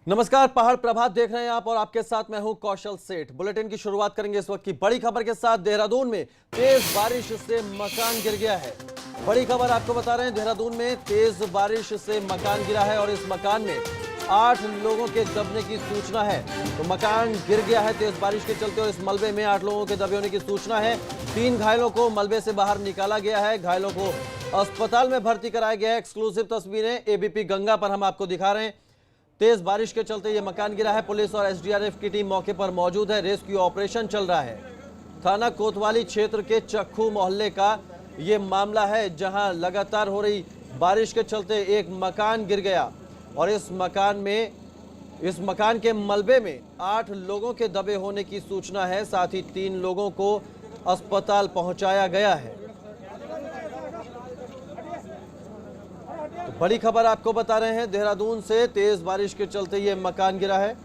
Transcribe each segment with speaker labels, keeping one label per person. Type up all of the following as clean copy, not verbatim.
Speaker 1: नमस्कार, पहाड़ प्रभात देख रहे हैं आप और आपके साथ मैं हूं कौशल सेठ। बुलेटिन की शुरुआत करेंगे इस वक्त की बड़ी खबर के साथ। देहरादून में तेज बारिश से मकान गिर गया है। बड़ी खबर आपको बता रहे हैं, देहरादून में तेज बारिश से मकान गिरा है और इस मकान में 8 लोगों के दबने की सूचना है। तो मकान गिर गया है तेज बारिश के चलते और इस मलबे में 8 लोगों के दबे होने की सूचना है। 3 घायलों को मलबे से बाहर निकाला गया है। घायलों को अस्पताल में भर्ती कराया गया है। एक्सक्लूसिव तस्वीरें एबीपी गंगा पर हम आपको दिखा रहे हैं। तेज बारिश के चलते यह मकान गिरा है। पुलिस और एसडीआरएफ की टीम मौके पर मौजूद है। रेस्क्यू ऑपरेशन चल रहा है। थाना कोतवाली क्षेत्र के चक्खू मोहल्ले का यह मामला है, जहां लगातार हो रही बारिश के चलते एक मकान गिर गया और इस मकान के मलबे में 8 लोगों के दबे होने की सूचना है। साथ ही 3 लोगों को अस्पताल पहुंचाया गया है। तो बड़ी खबर आपको बता रहे हैं, देहरादून से तेज बारिश के चलते ये मकान गिरा है।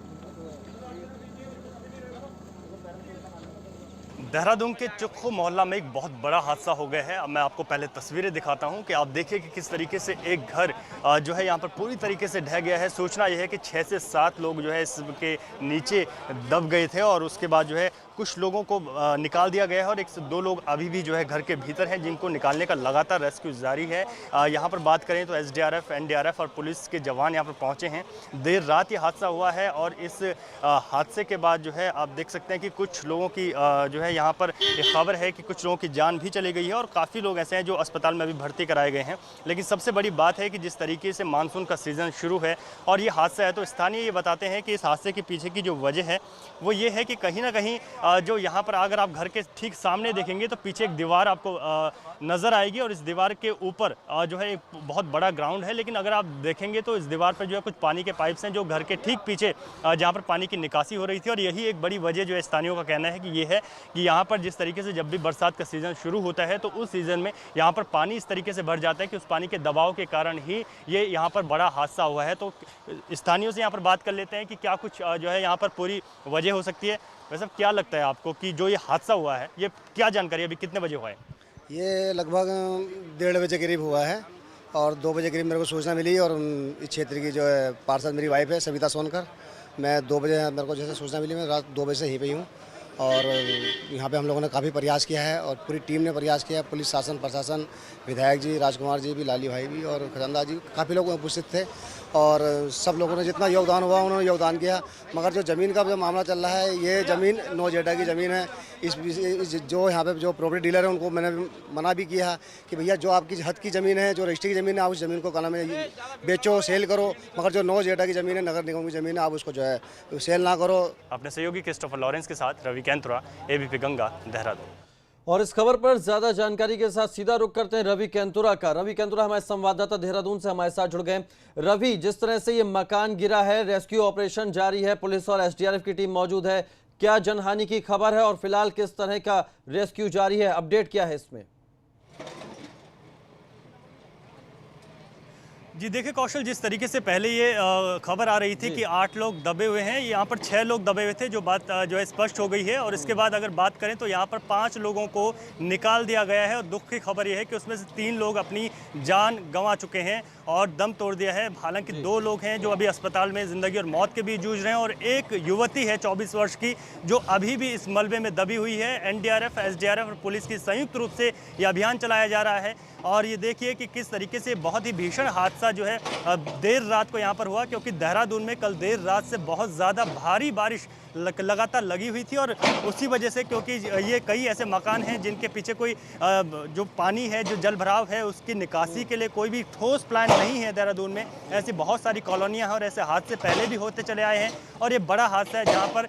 Speaker 2: देहरादून के चक्खू मोहल्ला में एक बहुत बड़ा हादसा हो गया है। अब मैं आपको पहले तस्वीरें दिखाता हूं कि आप देखिए कि किस तरीके से एक घर जो है यहां पर पूरी तरीके से ढह गया है। सूचना यह है कि 6 से 7 लोग जो है इसके नीचे दब गए थे और उसके बाद जो है कुछ लोगों को निकाल दिया गया है और 1 से 2 लोग अभी भी जो है घर के भीतर हैं, जिनको निकालने का लगातार रेस्क्यू जारी है। यहाँ पर बात करें तो एसडीआरएफ, एनडीआरएफ और पुलिस के जवान यहाँ पर पहुँचे हैं। देर रात ये हादसा हुआ है और इस हादसे के बाद जो है आप देख सकते हैं कि कुछ लोगों की जो है यहाँ पर एक खबर है कि कुछ लोगों की जान भी चली गई है और काफ़ी लोग ऐसे हैं जो अस्पताल में अभी भर्ती कराए गए हैं। लेकिन सबसे बड़ी बात है कि जिस तरीके से मानसून का सीज़न शुरू है और ये हादसा है, तो स्थानीय ये बताते हैं कि इस हादसे के पीछे की जो वजह है वो ये है कि कहीं ना कहीं जो यहाँ पर अगर आप घर के ठीक सामने देखेंगे तो पीछे एक दीवार आपको नज़र आएगी और इस दीवार के ऊपर जो है एक बहुत बड़ा ग्राउंड है। लेकिन अगर आप देखेंगे तो इस दीवार पर जो है कुछ पानी के पाइप्स हैं जो घर के ठीक पीछे जहाँ पर पानी की निकासी हो रही थी। और यही एक बड़ी वजह जो है स्थानीयों का कहना है कि ये है कि यहाँ पर जिस तरीके से जब भी बरसात का सीज़न शुरू होता है तो उस सीज़न में यहाँ पर पानी इस तरीके से भर जाता है कि उस पानी के दबाव के कारण ही ये यहाँ पर बड़ा हादसा हुआ है। तो स्थानीयों से यहाँ पर बात कर लेते हैं कि क्या कुछ जो है यहाँ पर पूरी वजह हो सकती है। वैसे क्या लगता है आपको कि जो ये हादसा हुआ है ये क्या जानकारी अभी कितने बजे हुआ है?
Speaker 3: ये लगभग 1:30 बजे करीब हुआ है और 2 बजे करीब मेरे को सूचना मिली और इस क्षेत्र की जो है पार्षद मेरी वाइफ है सविता सोनकर, मैं 2 बजे मेरे को जैसे सूचना मिली, मैं रात 2 बजे से यहीं पे हूँ और यहाँ पे हम लोगों ने काफ़ी प्रयास किया है और पूरी टीम ने प्रयास किया है। पुलिस शासन प्रशासन, विधायक जी, राजकुमार जी भी, लाली भाई भी और खजानदार जी, काफ़ी लोग उपस्थित थे और सब लोगों ने जितना योगदान हुआ उन्होंने योगदान किया। मगर जो ज़मीन का जो मामला चल रहा है, ये ज़मीन नौजेडा की ज़मीन है। इस जो यहाँ पे जो प्रॉपर्टी डीलर है उनको मैंने मना भी किया कि भैया जो आपकी हद की ज़मीन है, जो रजिस्ट्री की ज़मीन है, आप उस ज़मीन को क्या नाम है बेचो, सेल करो। मगर जो नौजेडा की ज़मीन है, नगर निगम की ज़मीन है, आप उसको जो है सेल ना करो।
Speaker 2: अपने सहयोगी क्रिस्टोफर लॉरेंस के साथ रवि कैंतुरा, एबीपी गंगा, देहरादून।
Speaker 1: और इस खबर पर ज्यादा जानकारी के साथ सीधा रुख करते हैं रवि कैंतुरा का। रवि कैंतुरा हमारे संवाददाता देहरादून से हमारे साथ जुड़ गए। रवि, जिस तरह से ये मकान गिरा है, रेस्क्यू ऑपरेशन जारी है, पुलिस और एसडीआरएफ की टीम मौजूद है, क्या जनहानि की खबर है और फिलहाल किस तरह का रेस्क्यू जारी है, अपडेट क्या है इसमें?
Speaker 2: जी देखिए कौशल, जिस तरीके से पहले ये खबर आ रही थी कि 8 लोग दबे हुए हैं, यहाँ पर 6 लोग दबे हुए थे, जो बात जो है स्पष्ट हो गई है। और इसके बाद अगर बात करें तो यहाँ पर 5 लोगों को निकाल दिया गया है और दुख की खबर ये है कि उसमें से 3 लोग अपनी जान गंवा चुके हैं और दम तोड़ दिया है। हालांकि 2 लोग हैं जो अभी अस्पताल में ज़िंदगी और मौत के बीच जूझ रहे हैं और एक युवती है 24 वर्ष की जो अभी भी इस मलबे में दबी हुई है। एनडीआरएफ, एसडीआरएफ और पुलिस की संयुक्त रूप से ये अभियान चलाया जा रहा है। और ये देखिए कि किस तरीके से बहुत ही भीषण हादसा जो है देर रात को यहाँ पर हुआ, क्योंकि देहरादून में कल देर रात से बहुत ज़्यादा भारी बारिश लगातार लगी हुई थी और उसी वजह से, क्योंकि ये कई ऐसे मकान हैं जिनके पीछे कोई जो पानी है, जो जल भराव है, उसकी निकासी के लिए कोई भी ठोस प्लान नहीं है देहरादून में। ऐसी बहुत सारी कॉलोनियाँ हैं और ऐसे हादसे पहले भी होते चले आए हैं और ये बड़ा हादसा है जहाँ पर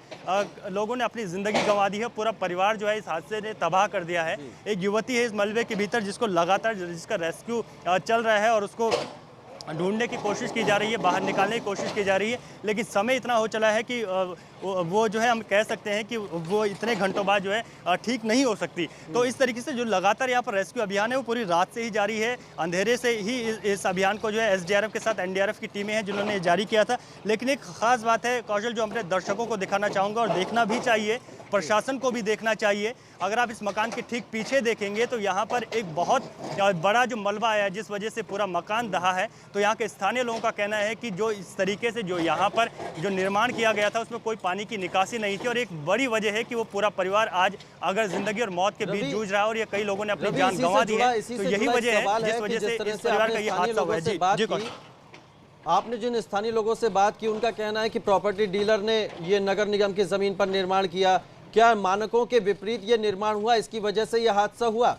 Speaker 2: लोगों ने अपनी ज़िंदगी गंवा दी है। पूरा परिवार जो है इस हादसे ने तबाह कर दिया है। एक युवती है इस मलबे के भीतर जिसका रेस्क्यू चल रहा है और उसको ढूंढने की कोशिश की जा रही है, बाहर निकालने की कोशिश की जा रही है। लेकिन समय इतना हो चला है कि वो जो है हम कह सकते हैं कि वो इतने घंटों बाद जो है ठीक नहीं हो सकती। तो इस तरीके से जो लगातार यहाँ पर रेस्क्यू अभियान है वो पूरी रात से ही जारी है। अंधेरे से ही इस अभियान को जो है एसडीआरएफ के साथ एनडीआरएफ की टीमें हैं जिन्होंने जारी किया था। लेकिन एक खास बात है कौशल, जो अपने दर्शकों को दिखाना चाहूँगा और देखना भी चाहिए प्रशासन को भी देखना चाहिए। अगर आप इस मकान के ठीक पीछे देखेंगे तो यहाँ पर एक बहुत बड़ा जो मलबा आया है जिस वजह से पूरा मकान दहा है। तो यहाँ के स्थानीय लोगों का कहना है कि जो इस तरीके से जो यहाँ पर जो निर्माण किया गया था उसमें कोई पानी की निकासी नहीं थी, और एक बड़ी वजह है कि वो पूरा परिवार आज अगर जिंदगी और मौत के बीच जूझ रहा है, और ये कई लोगों ने अपनी जान गंवा दी है। तो यही वजह है जिस वजह से इस परिवार का ये हादसा हुआ है। जी जी,
Speaker 1: आपने जिन स्थानीय लोगों से बात की उनका कहना है कि प्रॉपर्टी डीलर ने ये नगर निगम की जमीन पर निर्माण किया, क्या मानकों के विपरीत ये निर्माण हुआ, इसकी वजह से यह हादसा हुआ?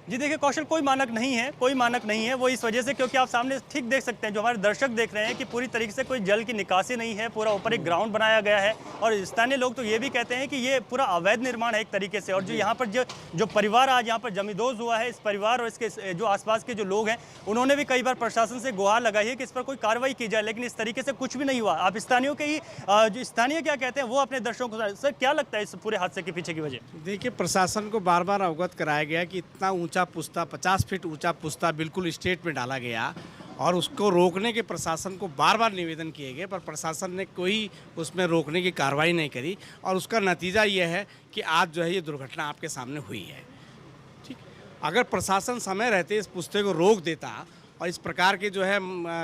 Speaker 2: जी देखिए कौशल, कोई मानक नहीं है, कोई मानक नहीं है। वो इस वजह से क्योंकि आप सामने ठीक देख सकते हैं, जो हमारे दर्शक देख रहे हैं कि पूरी तरीके से कोई जल की निकासी नहीं है। पूरा ऊपर एक ग्राउंड बनाया गया है, और स्थानीय लोग तो ये भी कहते हैं कि ये पूरा अवैध निर्माण है एक तरीके से। और जो यहाँ पर जो परिवार आज यहाँ पर जमींदोज हुआ है, इस परिवार और इसके जो आसपास के जो लोग हैं, उन्होंने भी कई बार प्रशासन से गुहार लगाई है कि इस पर कोई कार्रवाई की जाए, लेकिन इस तरीके से कुछ भी नहीं हुआ। आप स्थानीयों के ही जो स्थानीय क्या कहते हैं वो अपने दर्शकों को सर क्या लगता है इस पूरे हादसे के पीछे की वजह?
Speaker 4: देखिए, प्रशासन को बार बार अवगत कराया गया कि इतना ऊंचा पुस्ता 50 फीट ऊंचा पुस्ता बिल्कुल स्टेट में डाला गया, और उसको रोकने के प्रशासन को बार बार निवेदन किए गए, पर प्रशासन ने कोई उसमें रोकने की कार्रवाई नहीं करी। और उसका नतीजा ये है कि आज जो है ये दुर्घटना आपके सामने हुई है। ठीक, अगर प्रशासन समय रहते इस पुस्ते को रोक देता और इस प्रकार के जो है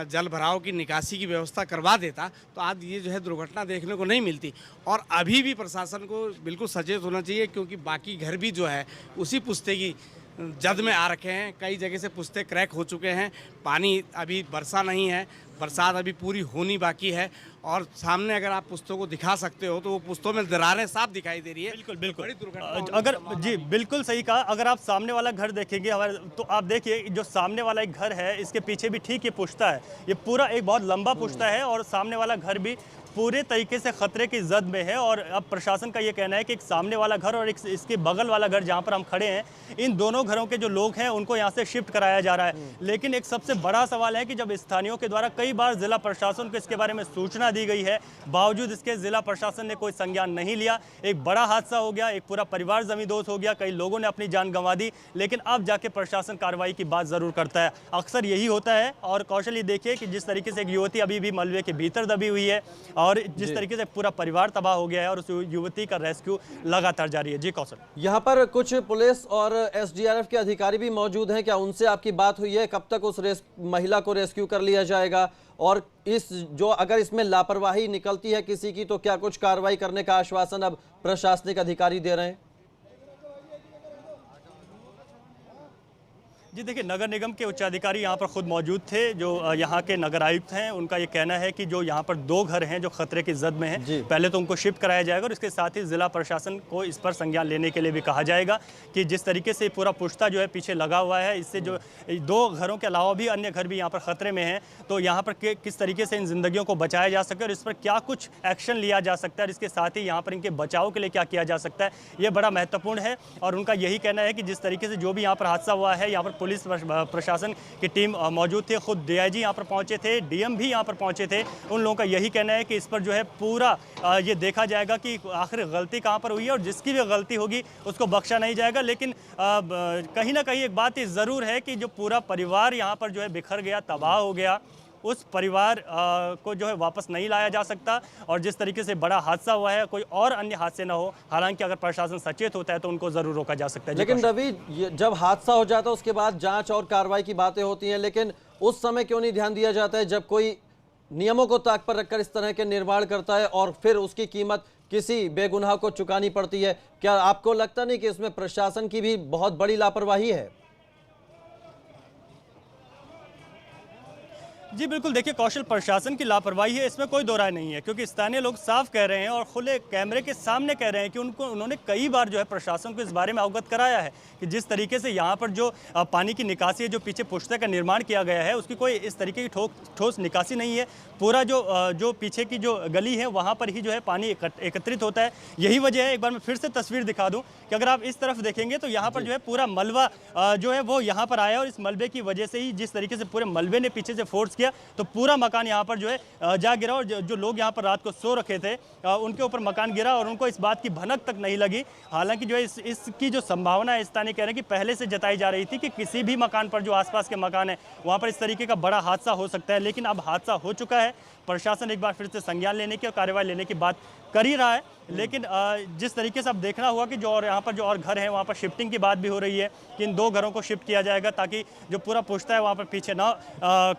Speaker 4: जल भराव की निकासी की व्यवस्था करवा देता तो आज ये जो है दुर्घटना देखने को नहीं मिलती। और अभी भी प्रशासन को बिल्कुल सचेत होना चाहिए, क्योंकि बाकी घर भी जो है उसी पुस्ते की जद में आ रखे हैं। कई जगह से पुस्ते क्रैक हो चुके हैं, पानी अभी बरसा नहीं है, बरसात अभी पूरी होनी बाकी है। और सामने अगर आप पुस्तों को दिखा सकते हो तो वो पुस्तों में दरारें साफ दिखाई दे रही है।
Speaker 2: बिल्कुल बिल्कुल,
Speaker 4: बड़ी दुर्घटना।
Speaker 2: अगर जी बिल्कुल सही कहा। अगर आप सामने वाला घर देखेंगे हमारे, तो आप देखिए जो सामने वाला एक घर है, इसके पीछे भी ठीक ये पुश्ता है। ये पूरा एक बहुत लंबा पुश्ता है, और सामने वाला घर भी पूरे तरीके से खतरे की जद में है। और अब प्रशासन का ये कहना है कि एक सामने वाला घर और एक इसके बगल वाला घर जहाँ पर हम खड़े हैं, इन दोनों घरों के जो लोग हैं उनको यहाँ से शिफ्ट कराया जा रहा है। लेकिन एक सबसे बड़ा सवाल है कि जब स्थानीयों के द्वारा कई बार जिला प्रशासन को इसके बारे में सूचना दी गई है, बावजूद इसके जिला प्रशासन ने कोई संज्ञान नहीं लिया। एक बड़ा हादसा हो गया, एक पूरा परिवार जमींदोज हो गया, कई लोगों ने अपनी जान गंवा दी। लेकिन अब जाके प्रशासन कार्रवाई की बात जरूर करता है, अक्सर यही होता है। और कौशल ये देखिए कि जिस तरीके से एक युवती अभी भी मलबे के भीतर दबी हुई है, और जिस तरीके से पूरा परिवार तबाह हो गया है, और उस युवती का रेस्क्यू लगातार जारी है। जी कौशल,
Speaker 1: यहाँ पर कुछ पुलिस और एसडीआरएफ के अधिकारी भी मौजूद हैं, क्या उनसे आपकी बात हुई है? कब तक उस महिला को रेस्क्यू कर लिया जाएगा? और इस जो अगर इसमें लापरवाही निकलती है किसी की, तो क्या कुछ कार्रवाई करने का आश्वासन अब प्रशासनिक अधिकारी दे रहे हैं?
Speaker 2: जी देखिए, नगर निगम के उच्चाधिकारी यहाँ पर खुद मौजूद थे। जो यहाँ के नगर आयुक्त हैं, उनका ये कहना है कि जो यहाँ पर 2 घर हैं जो खतरे की जद में हैं, पहले तो उनको शिफ्ट कराया जाएगा, और इसके साथ ही जिला प्रशासन को इस पर संज्ञान लेने के लिए भी कहा जाएगा कि जिस तरीके से पूरा पुश्ता जो है पीछे लगा हुआ है, इससे जो 2 घरों के अलावा भी अन्य घर भी यहाँ पर खतरे में हैं, तो यहाँ पर किस तरीके से इन जिंदगियों को बचाया जा सके और इस पर क्या कुछ एक्शन लिया जा सकता है, और इसके साथ ही यहाँ पर इनके बचाव के लिए क्या किया जा सकता है, ये बड़ा महत्वपूर्ण है। और उनका यही कहना है कि जिस तरीके से जो भी यहाँ पर हादसा हुआ है, यहाँ पर पुलिस प्रशासन की टीम मौजूद थी, खुद डीआईजी यहाँ पर पहुंचे थे, डीएम भी यहाँ पर पहुंचे थे। उन लोगों का यही कहना है कि इस पर जो है पूरा ये देखा जाएगा कि आखिर गलती कहाँ पर हुई है, और जिसकी भी गलती होगी उसको बख्शा नहीं जाएगा। लेकिन कहीं ना कहीं एक बात ज़रूर है कि जो पूरा परिवार यहाँ पर जो है बिखर गया, तबाह हो गया, उस परिवार को जो है वापस नहीं लाया जा सकता। और जिस तरीके से बड़ा हादसा हुआ है, कोई और अन्य हादसे ना हो। हालांकि अगर प्रशासन सचेत होता है तो उनको जरूर रोका जा सकता है।
Speaker 1: लेकिन रवि, जब हादसा हो जाता है उसके बाद जांच और कार्रवाई की बातें होती हैं, लेकिन उस समय क्यों नहीं ध्यान दिया जाता है जब कोई नियमों को ताक पर रखकर इस तरह के निर्माण करता है और फिर उसकी कीमत किसी बेगुनाह को चुकानी पड़ती है? क्या आपको लगता नहीं कि इसमें प्रशासन की भी बहुत बड़ी लापरवाही है?
Speaker 2: जी बिल्कुल, देखिए कौशल, प्रशासन की लापरवाही है, इसमें कोई दो राय नहीं है, क्योंकि स्थानीय लोग साफ कह रहे हैं और खुले कैमरे के सामने कह रहे हैं कि उन्होंने कई बार जो है प्रशासन को इस बारे में अवगत कराया है कि जिस तरीके से यहाँ पर जो पानी की निकासी है, जो पीछे पुश्ते का निर्माण किया गया है, उसकी कोई इस तरीके की ठोस निकासी नहीं है। पूरा जो पीछे की जो गली है वहाँ पर ही जो है पानी एकत्रित होता है। यही वजह है, एक बार मैं फिर से तस्वीर दिखा दूँ कि अगर आप इस तरफ देखेंगे तो यहाँ पर जो है पूरा मलबा जो है वो यहाँ पर आया, और इस मलबे की वजह से ही जिस तरीके से पूरे मलबे ने पीछे से फोर्स किया तो पूरा मकान यहाँ पर जो है जा गिरा और जो लोग यहाँ पर रात को सो रखे थे उनके ऊपर मकान गिरा और उनको इस बात की भनक तक नहीं लगी। हालांकि जो है इसकी जो संभावना है स्थानीय कह रहे हैं कि पहले से जताई जा रही थी कि किसी भी मकान पर जो आसपास के मकान है वहाँ पर इस तरीके का बड़ा हादसा हो सकता है, लेकिन अब हादसा हो चुका है। प्रशासन एक बार फिर से संज्ञान लेने की और कार्रवाई लेने की बात कर ही रहा है, लेकिन जिस तरीके से अब देखना हुआ कि जो और यहाँ पर जो और घर हैं वहाँ पर शिफ्टिंग की बात भी हो रही है कि इन 2 घरों को शिफ्ट किया जाएगा ताकि जो पूरा पुश्ता है वहाँ पर पीछे ना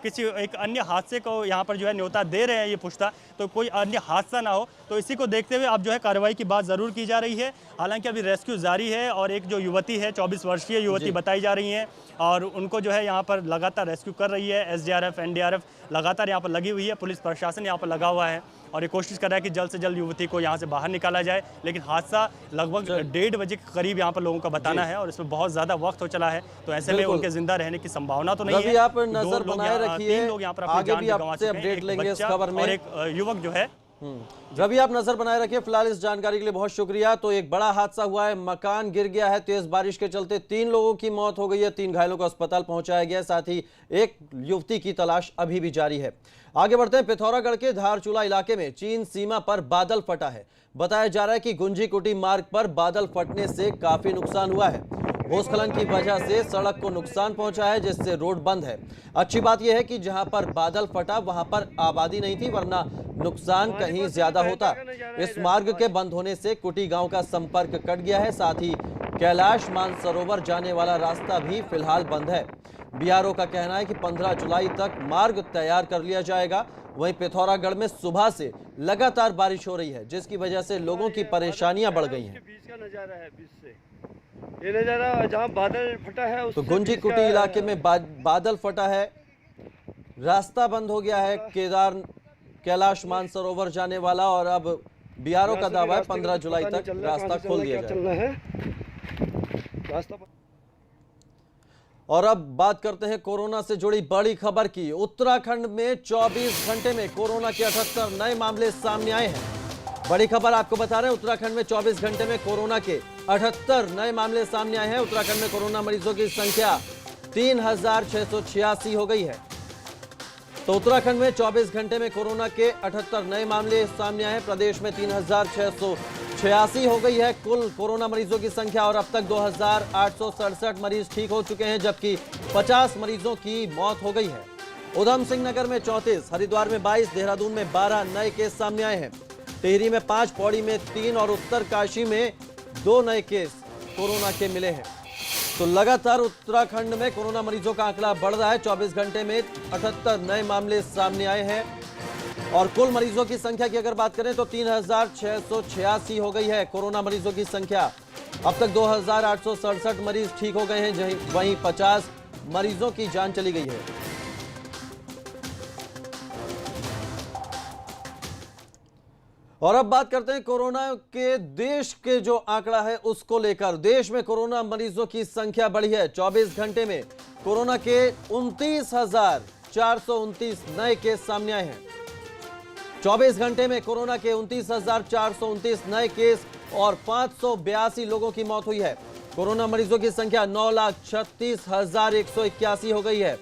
Speaker 2: किसी एक अन्य हादसे को यहाँ पर जो है न्योता दे रहे हैं ये पुश्ता, तो कोई अन्य हादसा ना हो। तो इसी को देखते हुए अब जो है कार्रवाई की बात ज़रूर की जा रही है। हालांकि अभी रेस्क्यू जारी है और एक जो युवती है 24 वर्षीय युवती बताई जा रही है और उनको जो है यहाँ पर लगातार रेस्क्यू कर रही है। SDRF NDRF लगातार यहाँ पर लगी हुई है, पुलिस प्रशासन यहाँ पर लगा हुआ है और ये कोशिश कर रहा है कि जल्द से जल्द युवती को यहाँ से बाहर निकाला जाए। लेकिन हादसा लगभग 1:30 बजे के करीब यहाँ पर लोगों का बताना है और इसमें बहुत ज़्यादा वक्त हो चला है, तो ऐसे में उनके जिंदा रहने की संभावना तो नहीं है।
Speaker 1: आप नजर बनाए रखिए,
Speaker 2: 3 लोग यहाँ पर अपनी जान गंवा चुके हैं,
Speaker 1: अपडेट
Speaker 2: एक
Speaker 1: लेंगे इस
Speaker 2: बच्चा
Speaker 1: खबर में
Speaker 2: और एक युवक जो है।
Speaker 1: रवि आप नजर बनाए रखिए। फिलहाल इस जानकारी के लिए बहुत शुक्रिया। तो एक बड़ा हादसा हुआ है, मकान गिर गया है, तेज बारिश के चलते 3 लोगों की मौत हो गई है, 3 घायलों को अस्पताल पहुंचाया गया है, साथ ही एक युवती की तलाश अभी भी जारी है। आगे बढ़ते हैं। पिथौरागढ़ के धारचूला इलाके में चीन सीमा पर बादल फटा है। बताया जा रहा है कि गुंजी कुटी मार्ग पर बादल फटने से काफी नुकसान हुआ है। भूस्खलन की वजह से सड़क को नुकसान पहुंचा है, जिससे रोड बंद है। अच्छी बात यह है कि जहां पर बादल फटा वहां पर आबादी नहीं थी, वरना नुकसान कहीं ज्यादा होता। इस मार्ग के बंद होने से कुटी गांव का संपर्क कट गया है, साथ ही कैलाश मानसरोवर जाने वाला रास्ता भी फिलहाल बंद है। बीआरओ का कहना है कि 15 जुलाई तक मार्ग तैयार कर लिया जाएगा। वहीं पिथौरागढ़ में सुबह से लगातार बारिश हो रही है, जिसकी वजह से लोगों की परेशानियां बढ़ गई हैं।
Speaker 5: बीच का नजारा है, बीच से ये नजारा जहाँ बादल फटा है
Speaker 1: तो गुंजी कुटी इलाके में बादल फटा है, रास्ता बंद हो गया है कैलाश मानसरोवर जाने वाला, और अब बीआरओ का दावा है 15 जुलाई तक रास्ता खोल दिया जाएगा। और अब बात करते हैं कोरोना से जुड़ी बड़ी खबर की। उत्तराखंड में 24 घंटे में कोरोना के 78 नए मामले सामने आए हैं। बड़ी खबर आपको बता रहे हैं, उत्तराखंड में 24 घंटे में कोरोना के 78 नए मामले सामने आए हैं। उत्तराखंड में कोरोना मरीजों की संख्या 3686 हो गई है। तो उत्तराखंड में 24 घंटे में कोरोना के 78 नए मामले सामने आए हैं। प्रदेश में 3686 हो गई है कुल कोरोना मरीजों की संख्या, और अब तक 2867 मरीज ठीक हो चुके हैं, जबकि 50 मरीजों की मौत हो गई है। उधम सिंह नगर में 34, हरिद्वार में 22, देहरादून में 12 नए केस सामने आए हैं। टिहरी में 5, पौड़ी में 3 और उत्तरकाशी में 2 नए केस कोरोना के मिले हैं। तो लगातार उत्तराखंड में कोरोना मरीजों का आंकड़ा बढ़ रहा है। 24 घंटे में 78 नए मामले सामने आए हैं और कुल मरीजों की संख्या की अगर बात करें तो 3686 हो गई है कोरोना मरीजों की संख्या। अब तक 2867 मरीज ठीक हो गए हैं, वहीं 50 मरीजों की जान चली गई है। और अब बात करते हैं कोरोना के देश के जो आंकड़ा है उसको लेकर। देश में कोरोना मरीजों की संख्या बढ़ी है। 24 घंटे में कोरोना के 29,429 नए केस सामने आए हैं। 24 घंटे में कोरोना के 29,429 नए केस और 582 लोगों की मौत हुई है। कोरोना मरीजों की संख्या 9,36,181 हो गई है।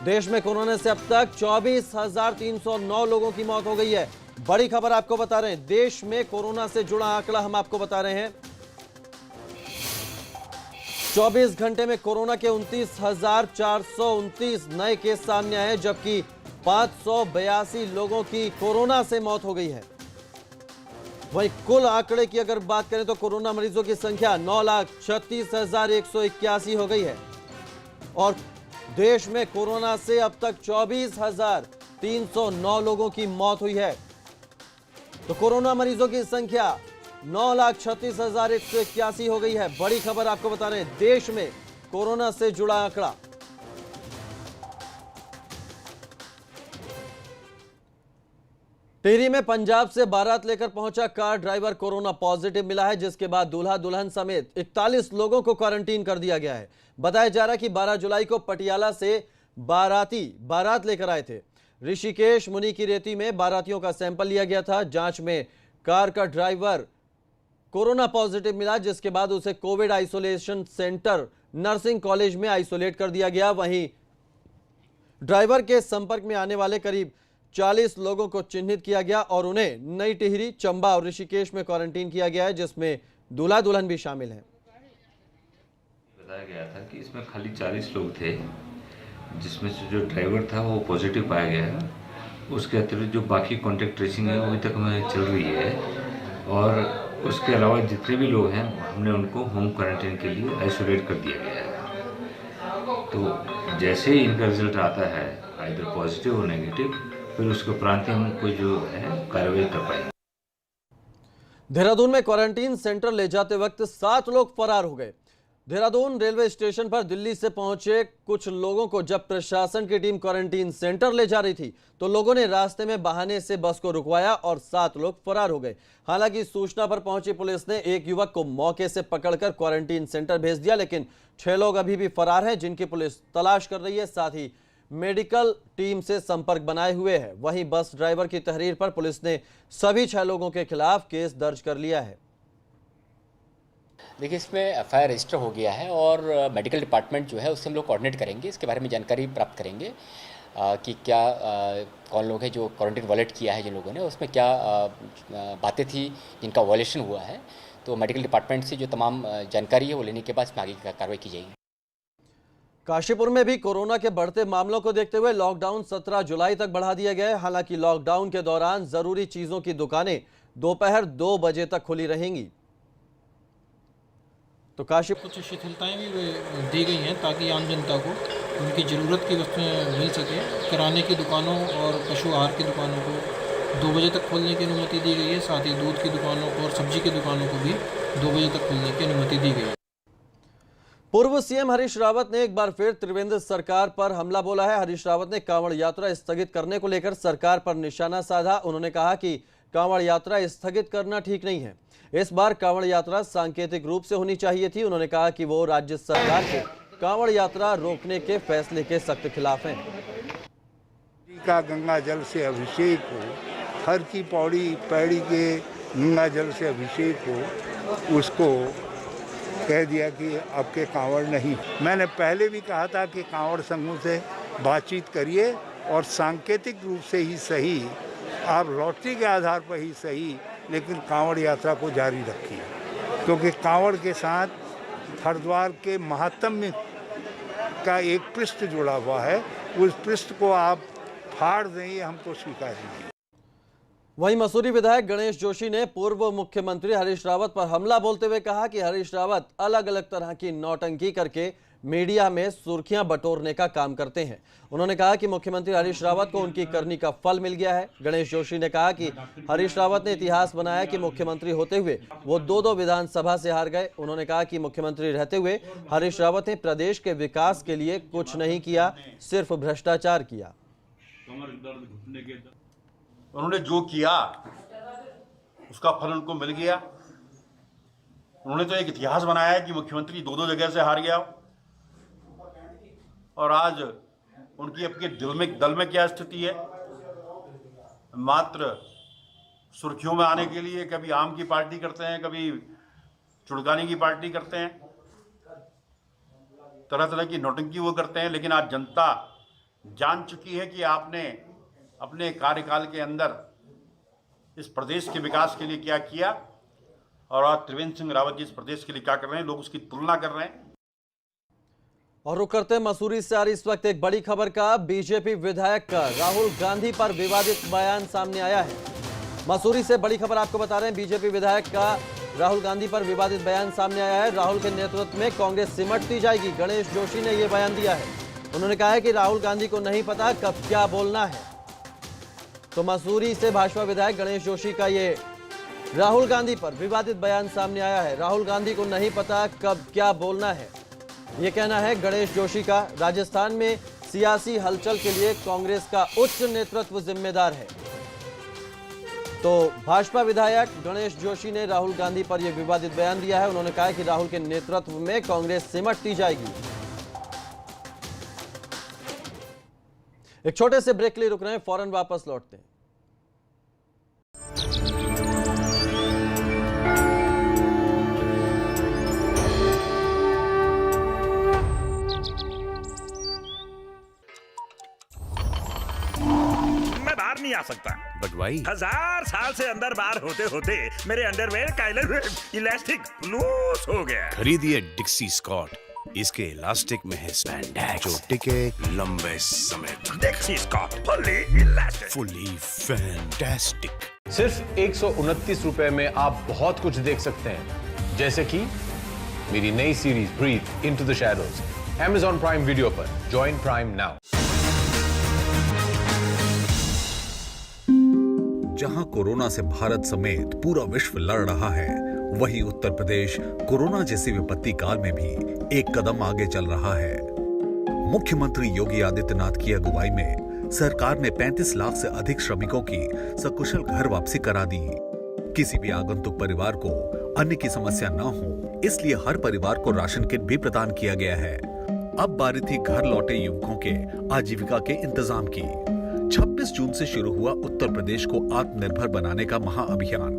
Speaker 1: देश में कोरोना से अब तक 24,309 लोगों की मौत हो गई है। बड़ी खबर आपको बता रहे हैं, देश में कोरोना से जुड़ा आंकड़ा हम आपको बता रहे हैं। 24 घंटे में कोरोना के 29,429 नए केस सामने आए हैं, जबकि 582 लोगों की कोरोना से मौत हो गई है। वहीं कुल आंकड़े की अगर बात करें तो कोरोना मरीजों की संख्या 9,36,181 हो गई है और देश में कोरोना से अब तक 24,309 लोगों की मौत हुई है। तो कोरोना मरीजों की संख्या 9,36,181 हो गई है। बड़ी खबर आपको बता रहे हैं, देश में कोरोना से जुड़ा आंकड़ा। टिहरी में पंजाब से बारात लेकर पहुंचा कार ड्राइवर कोरोना पॉजिटिव मिला है, जिसके बाद दूल्हा दुल्हन समेत 41 लोगों को क्वारंटीन कर दिया गया है। बताया जा रहा है कि 12 जुलाई को पटियाला से बाराती बारात लेकर आए थे। ऋषिकेश मुनि की रेती में बारातियों का सैंपल लिया गया था। जांच में कार का ड्राइवर कोरोना पॉजिटिव मिला, जिसके बाद उसे Covid isolation centre nursing college में आइसोलेट कर दिया गया। वहीं ड्राइवर के संपर्क में आने वाले करीब 40 लोगों को चिन्हित किया गया और उन्हें नई टिहरी, चंबा और ऋषिकेश में क्वारंटीन किया गया है, जिसमें दूल्हा दुल्हन भी शामिल हैं।
Speaker 6: बताया गया था कि इसमें खाली 40 लोग थे, जिसमें से जो ड्राइवर था वो पॉजिटिव पाया गया है। उसके अतिरिक्त जो बाकी कॉन्टैक्ट ट्रेसिंग है वो अभी तक हमें चल रही है, और उसके अलावा जितने भी लोग हैं हमने उनको होम क्वारंटाइन के लिए आइसोलेट कर दिया गया है। तो जैसे ही इनका रिजल्ट आता है, आइदर पॉजिटिव और नेगेटिव, फिर उसके उपरांत हम कोई जो है कार्रवाई कर पाएंगे।
Speaker 1: देहरादून में क्वारंटीन सेंटर ले जाते वक्त 7 लोग फरार हो गए। देहरादून रेलवे स्टेशन पर दिल्ली से पहुंचे कुछ लोगों को जब प्रशासन की टीम क्वारंटीन सेंटर ले जा रही थी तो लोगों ने रास्ते में बहाने से बस को रुकवाया और 7 लोग फरार हो गए। हालांकि सूचना पर पहुंची पुलिस ने एक युवक को मौके से पकड़कर क्वारंटीन सेंटर भेज दिया, लेकिन 6 लोग अभी भी फरार हैं, जिनकी पुलिस तलाश कर रही है, साथ ही मेडिकल टीम से संपर्क बनाए हुए है। वहीं बस ड्राइवर की तहरीर पर पुलिस ने सभी 6 लोगों के खिलाफ केस दर्ज कर लिया है।
Speaker 7: देखिए, इसमें एफआईआर रजिस्टर हो गया है और मेडिकल डिपार्टमेंट जो है उससे हम लोग कोऑर्डिनेट करेंगे, इसके बारे में जानकारी प्राप्त करेंगे कि क्या कौन लोग हैं जो क्वारंटीन वायलेट किया है, जिन लोगों ने उसमें क्या बातें थी जिनका वायलेशन हुआ है। तो मेडिकल डिपार्टमेंट से जो तमाम जानकारी है वो लेने के बाद इसमें आगे की कार्रवाई की जाएगी।
Speaker 1: काशीपुर में भी कोरोना के बढ़ते मामलों को देखते हुए लॉकडाउन 17 जुलाई तक बढ़ा दिया गया है। हालांकि लॉकडाउन के दौरान जरूरी चीजों की दुकानें दोपहर 2 बजे तक खुली रहेंगी। तो काशीपुर
Speaker 8: कुछ शिथिलताएं भी दी गई हैं ताकि आम जनता को उनकी ज़रूरत की वस्तुएं मिल सके। किराने की दुकानों और पशु आहार की दुकानों को 2 बजे तक खोलने की अनुमति दी गई है, साथ ही दूध की दुकानों को और सब्जी की दुकानों को भी 2 बजे तक खोलने की अनुमति दी गई है।
Speaker 1: पूर्व सीएम हरीश रावत ने एक बार फिर त्रिवेंद्र सरकार पर हमला बोला है। हरीश रावत ने कांवड़ यात्रा स्थगित करने को लेकर सरकार पर निशाना साधा। उन्होंने कहा कि कांवड़ यात्रा स्थगित करना ठीक नहीं है, इस बार कांवड़ यात्रा सांकेतिक रूप से होनी चाहिए थी। उन्होंने कहा कि वो राज्य सरकार के कांवड़ यात्रा रोकने के फैसले के सख्त खिलाफ हैं।
Speaker 9: का गंगा जल से अभिषेक हो, हर की पौड़ी पैड़ी के गंगा जल से अभिषेक हो, उसको कह दिया कि आपके कांवड़ नहीं। मैंने पहले भी कहा था कि कांवड़ संघों से बातचीत करिए और सांकेतिक रूप से ही सही, आप लॉटरी के आधार पर ही सही, लेकिन कांवड़ यात्रा को जारी रखिए, क्योंकि कांवड़ के साथ हरिद्वार के महात्म्य का एक पृष्ठ जुड़ा हुआ है। उस पृष्ठ को आप फाड़ दें, ये हम तो स्वीकार नहीं।
Speaker 1: वहीं मसूरी विधायक गणेश जोशी ने पूर्व मुख्यमंत्री हरीश रावत पर हमला बोलते हुए कहा कि हरीश रावत अलग अलग तरह की नौटंकी करके मीडिया में सुर्खियां बटोरने का काम करते हैं। उन्होंने कहा कि मुख्यमंत्री हरीश रावत को उनकी करनी का फल मिल गया है। गणेश जोशी ने कहा कि हरीश रावत ने इतिहास बनाया कि मुख्यमंत्री होते हुए वो 2 विधानसभा से हार गए। उन्होंने कहा कि मुख्यमंत्री रहते हुए हरीश रावत ने प्रदेश के विकास के लिए कुछ नहीं किया, सिर्फ भ्रष्टाचार किया।
Speaker 10: उन्होंने जो किया उसका फल उनको मिल गया। उन्होंने तो एक इतिहास बनाया है कि मुख्यमंत्री 2 जगह से हार गया, और आज उनकी अपने दल में क्या स्थिति है, मात्र सुर्खियों में आने के लिए कभी आम की पार्टी करते हैं, कभी चुड़गानी की पार्टी करते हैं, तरह तरह की नौटंकी वो करते हैं। लेकिन आज जनता जान चुकी है कि आपने अपने कार्यकाल के अंदर इस प्रदेश के विकास के लिए क्या किया, और आज त्रिवेंद्र सिंह रावत जी इस प्रदेश के लिए क्या कर रहे हैं, लोग उसकी तुलना कर रहे हैं।
Speaker 1: और रुक करते हैं मसूरी से आ रही इस वक्त एक बड़ी खबर का। बीजेपी विधायक का राहुल गांधी पर विवादित बयान सामने आया है। मसूरी से बड़ी खबर आपको बता रहे हैं, बीजेपी विधायक का राहुल गांधी पर विवादित बयान सामने आया है। राहुल के नेतृत्व में कांग्रेस सिमटती जाएगी, गणेश जोशी ने यह बयान दिया है। उन्होंने कहा है कि राहुल गांधी को नहीं पता कब क्या बोलना है। तो मसूरी से भाजपा विधायक गणेश जोशी का ये राहुल गांधी पर विवादित बयान सामने आया है। राहुल गांधी को नहीं पता कब क्या बोलना है, ये कहना है गणेश जोशी का। राजस्थान में सियासी हलचल के लिए कांग्रेस का उच्च नेतृत्व जिम्मेदार है। तो भाजपा विधायक गणेश जोशी ने राहुल गांधी पर यह विवादित बयान दिया है। उन्होंने कहा कि राहुल के नेतृत्व में कांग्रेस सिमटती जाएगी। एक छोटे से ब्रेक के लिए रुक रहे हैं, फौरन वापस लौटते हैं।
Speaker 11: सकता।
Speaker 12: बट भाई
Speaker 11: 1000 साल से अंदर बाहर होते होते मेरे अंडरवेयर का इलास्टिक लूज हो गया।
Speaker 12: खरीदिए डिक्सी स्कॉट, इसके इलास्टिक में है स्पैंडेक्स जो टिके लंबे समय तक।
Speaker 11: Dixcy Scott fully elastic,
Speaker 12: fully fantastic.
Speaker 13: सिर्फ 129 रुपए में आप बहुत कुछ देख सकते हैं, जैसे कि मेरी नई series breathe into the shadows Amazon prime video पर। Join prime now.
Speaker 12: जहां कोरोना से भारत समेत पूरा विश्व लड़ रहा है, वहीं उत्तर प्रदेश कोरोना जैसी विपत्ति काल में भी एक कदम आगे चल रहा है। मुख्यमंत्री योगी आदित्यनाथ की अगुवाई में सरकार ने 35 लाख से अधिक श्रमिकों की सकुशल घर वापसी करा दी। किसी भी आगंतुक परिवार को अन्न की समस्या न हो, इसलिए हर परिवार को राशन किट भी प्रदान किया गया है। अब बारी थी घर लौटे युवकों के आजीविका के इंतजाम की। 26 जून से शुरू हुआ उत्तर प्रदेश को आत्मनिर्भर बनाने का महाअभियान।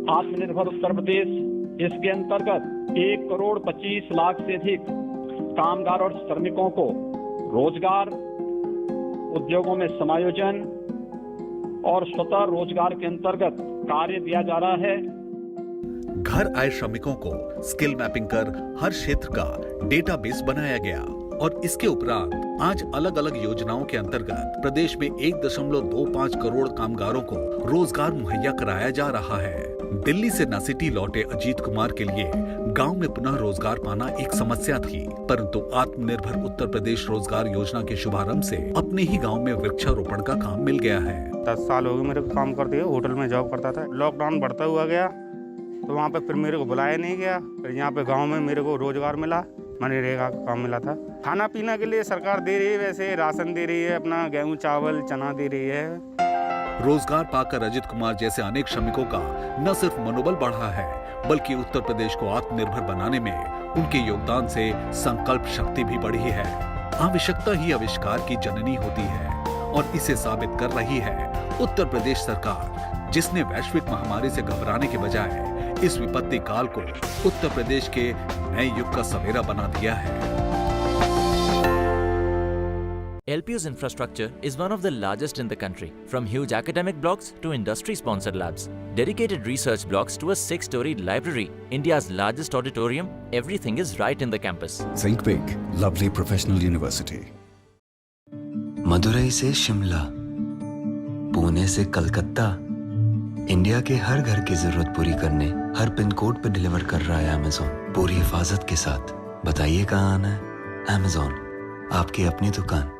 Speaker 14: आत्मनिर्भर उत्तर प्रदेश, इसके अंतर्गत 1,25 लाख से अधिक कामगार और श्रमिकों को रोजगार, उद्योगों में समायोजन और स्वतः रोजगार के अंतर्गत कार्य दिया जा रहा है।
Speaker 12: घर आए श्रमिकों को स्किल मैपिंग कर हर क्षेत्र का डेटाबेस बनाया गया और इसके उपरांत आज अलग अलग योजनाओं के अंतर्गत प्रदेश में 1.25 करोड़ कामगारों को रोजगार मुहैया कराया जा रहा है। दिल्ली से न सिटी लौटे अजीत कुमार के लिए गांव में पुनः रोजगार पाना एक समस्या थी, परंतु आत्मनिर्भर उत्तर प्रदेश रोजगार योजना के शुभारंभ से अपने ही गांव में वृक्षारोपण का काम मिल गया है।
Speaker 15: 10 साल हो गए मेरे को काम करते हुए, होटल में जॉब करता था। लॉकडाउन बढ़ता हुआ गया तो वहाँ पे फिर मेरे को बुलाया नहीं गया। फिर यहाँ पे गांव में मेरे को रोजगार मिला, मनरेगा का काम मिला था। खाना पीना के लिए सरकार दे रही है, वैसे राशन दे रही है, अपना गेहूं चावल चना दे रही है।
Speaker 12: रोजगार पाकर अजित कुमार जैसे अनेक श्रमिकों का न सिर्फ मनोबल बढ़ा है, बल्कि उत्तर प्रदेश को आत्मनिर्भर बनाने में उनके योगदान से संकल्प शक्ति भी बढ़ी है। आवश्यकता ही आविष्कार की जननी होती है और इसे साबित कर रही है उत्तर प्रदेश सरकार, जिसने वैश्विक महामारी से घबराने के बजाय इस विपत्ति काल को उत्तर प्रदेश के नए युग का सवेरा बना दिया है।
Speaker 16: LPU's infrastructure is one of the largest in the country, from huge academic blocks to industry-sponsored labs, dedicated research blocks to a 6-storied library, India's largest auditorium, everything is right in the campus.
Speaker 17: Think big, lovely professional university.
Speaker 18: Madurai से शिमला, पुणे से Calcutta, India के हर घर की जरूरत पूरी करने her pin code पे deliver कर रहा है अमेज़न, पूरी हिफाजत के साथ। बताइए कहाँ आना है? अमेज़न, आपकी अपनी दुकान।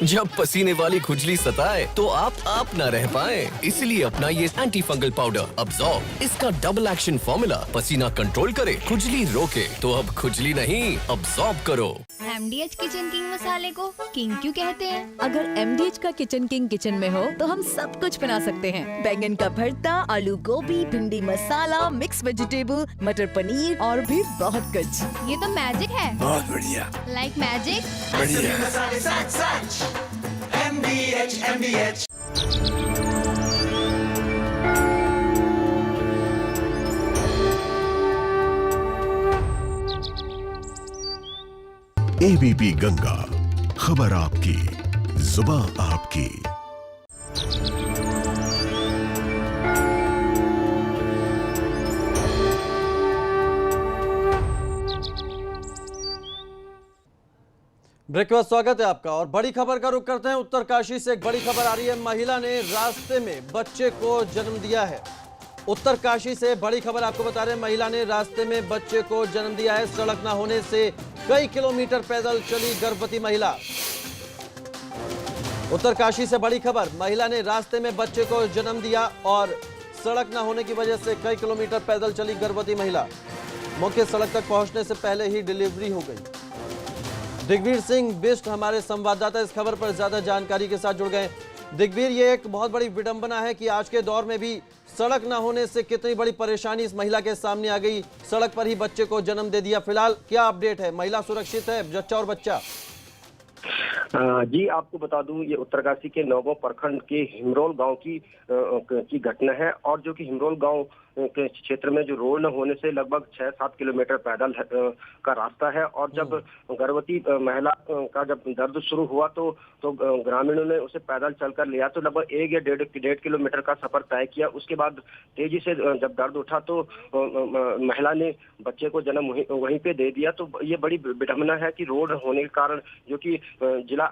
Speaker 19: जब पसीने वाली खुजली सताए तो आप ना रह पाए, इसलिए अपना ये एंटी फंगल पाउडर अब्सॉर्ब। इसका डबल एक्शन फॉर्मूला पसीना कंट्रोल करे, खुजली रोके। तो अब खुजली नहीं, अब्सॉर्ब करो।
Speaker 20: MDH किचन किंग मसाले को किंग क्यों कहते हैं? अगर MDH का किचन किंग किचन में हो तो हम सब कुछ बना सकते हैं। बैंगन का भरता, आलू गोभी, भिंडी मसाला, मिक्स वेजिटेबल, मटर पनीर और भी बहुत कुछ। ये तो मैजिक है।
Speaker 12: बहुत बढ़िया।
Speaker 20: Like magic.
Speaker 21: MDH।
Speaker 22: ABP Ganga, खबर आपकी, जुबान आपकी।
Speaker 1: ब्रेक के बाद स्वागत है आपका और बड़ी खबर का रुख करते हैं। उत्तरकाशी से एक बड़ी खबर आ रही है। महिला ने रास्ते में बच्चे को जन्म दिया है। उत्तरकाशी से बड़ी खबर आपको बता रहे हैं। महिला ने रास्ते में बच्चे को जन्म दिया है। सड़क न होने से कई किलोमीटर पैदल चली गर्भवती महिला। उत्तरकाशी से बड़ी खबर, महिला ने रास्ते में बच्चे को जन्म दिया और सड़क न होने की वजह से कई किलोमीटर पैदल चली गर्भवती महिला। मुख्य सड़क तक पहुंचने से पहले ही डिलीवरी हो गई। दिग्वीर सिंह बिष्ट हमारे संवाददाता इस खबर पर ज्यादा जानकारी के साथ जुड़ गए। दिग्वीर, ये एक बहुत बड़ी विडंबना है कि आज के दौर में भी सड़क न होने से कितनी बड़ी परेशानी इस महिला के सामने आ गई। सड़क पर ही बच्चे को जन्म दे दिया। फिलहाल क्या अपडेट है? महिला सुरक्षित है, जच्चा और बच्चा?
Speaker 3: जी, आपको बता दूं, ये उत्तरकाशी के नौगांव प्रखंड के हिमरोल गांव की घटना है। और जो कि हिमरोल गांव के क्षेत्र में जो रोड न होने से लगभग 6-7 किलोमीटर पैदल का रास्ता है। और जब गर्भवती महिला का जब दर्द शुरू हुआ तो ग्रामीणों ने उसे पैदल चलकर लिया, तो लगभग 1 या 1.5 किलोमीटर का सफर तय किया। उसके बाद तेजी से जब दर्द उठा तो महिला ने बच्चे को जन्म वहीं पे दे दिया। तो ये बड़ी विडंबना है कि रोड होने के कारण जो कि जिला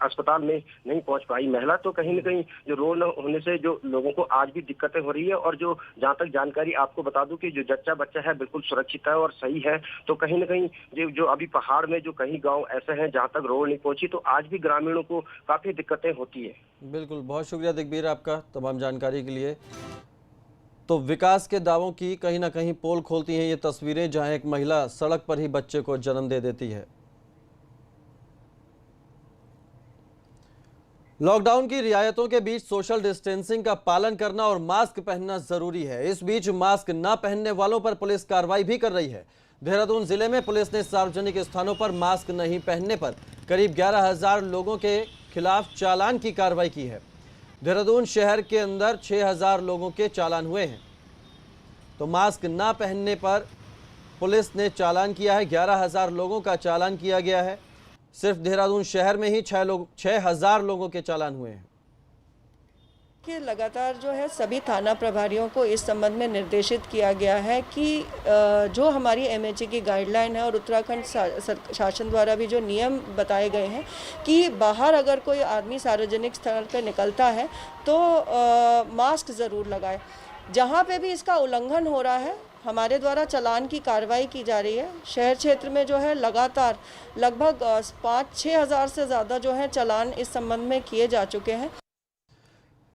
Speaker 3: अस्पताल में नहीं पहुंच पाई महिला, तो कहीं न कहीं जो रोड न होने से जो लोगों को आज भी दिक्कतें हो रही है। और जो जहां तक जानकारी आपको बता दूं कि जो जच्चा बच्चा है बिल्कुल सुरक्षित है और सही है। तो कहीं न कहीं जो अभी पहाड़ में जो कहीं गांव ऐसे हैं जहां तक रोड नहीं पहुंची, तो आज भी ग्रामीणों को काफी दिक्कतें होती है।
Speaker 1: बिल्कुल, बहुत शुक्रिया दिग्बीर आपका तमाम जानकारी के लिए। तो विकास के दावों की कहीं ना कहीं पोल खोलती हैं ये तस्वीरें, जहां एक महिला सड़क पर ही बच्चे को जन्म दे देती है। लॉकडाउन की रियायतों के बीच सोशल डिस्टेंसिंग का पालन करना और मास्क पहनना जरूरी है। इस बीच मास्क न पहनने वालों पर पुलिस कार्रवाई भी कर रही है। देहरादून जिले में पुलिस ने सार्वजनिक स्थानों पर मास्क नहीं पहनने पर करीब 11,000 लोगों के खिलाफ चालान की कार्रवाई की है। देहरादून शहर के अंदर 6,000 लोगों के चालान हुए हैं। तो मास्क न पहनने पर पुलिस ने चालान किया है। 11,000 लोगों का चालान किया गया है। सिर्फ देहरादून शहर में ही 6,000 लोगों के चालान हुए हैं।
Speaker 21: कि लगातार जो है सभी थाना प्रभारियों को इस संबंध में निर्देशित किया गया है कि जो हमारी एमएचए की गाइडलाइन है और उत्तराखंड शासन द्वारा भी जो नियम बताए गए हैं कि बाहर अगर कोई आदमी सार्वजनिक स्थल पर निकलता है तो मास्क ज़रूर लगाए। जहाँ पे भी इसका उल्लंघन हो रहा है हमारे द्वारा चालान की कार्रवाई की जा रही है। शहर क्षेत्र में जो है लगातार लगभग 5-6 हज़ार से ज़्यादा जो है चालान इस संबंध में किए जा चुके हैं।